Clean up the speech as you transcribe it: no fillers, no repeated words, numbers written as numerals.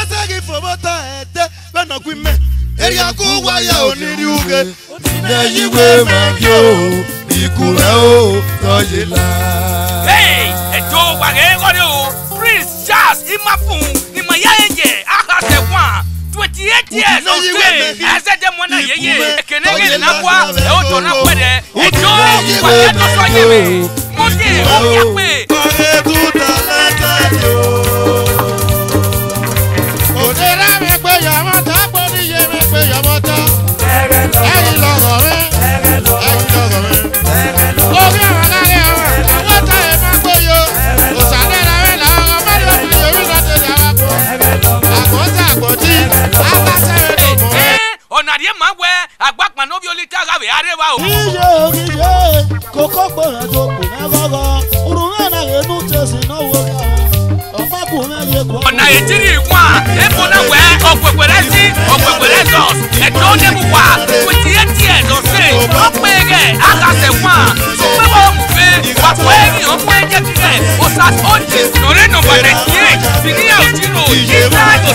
Segi fobota ete bana kwime. Eria kuwa ya oniri uge. Neyiwe magyo ikure o toyela. Hey, ejo wage gori o. Prince Charles Imafun ni mayaye aha te kwa 28 years of age. Ase de mona yeye. Kenenge na kwa e o to na kwede. Ejo wage to so yeme. Monde o yape. Kore tuta lata yo. Odera me pe yamata bodi ye me pe yamata. Eyi logo me. Eyi logo me. Obi amagale awa. Awata e ma gboyo. Osadera we la o ma do bi yo wi na te dawa ko. Agbota agboti. Abase we do mo. Ona die mawe agbapa no bi olita gawe arewa o. Kije koko gbora to ku na gogo. Urun na ge nu tesi no wo ga. Ofa ku na ye ko. Ona ejiri wa ebo na we ogwegwerezi ogwegwerezos e to ne mu wa 28 years o se o pege akase wa so pe wo mu fe wa pegi o pege kire o sa onje no re no ba de tie fini a ojiro yi na go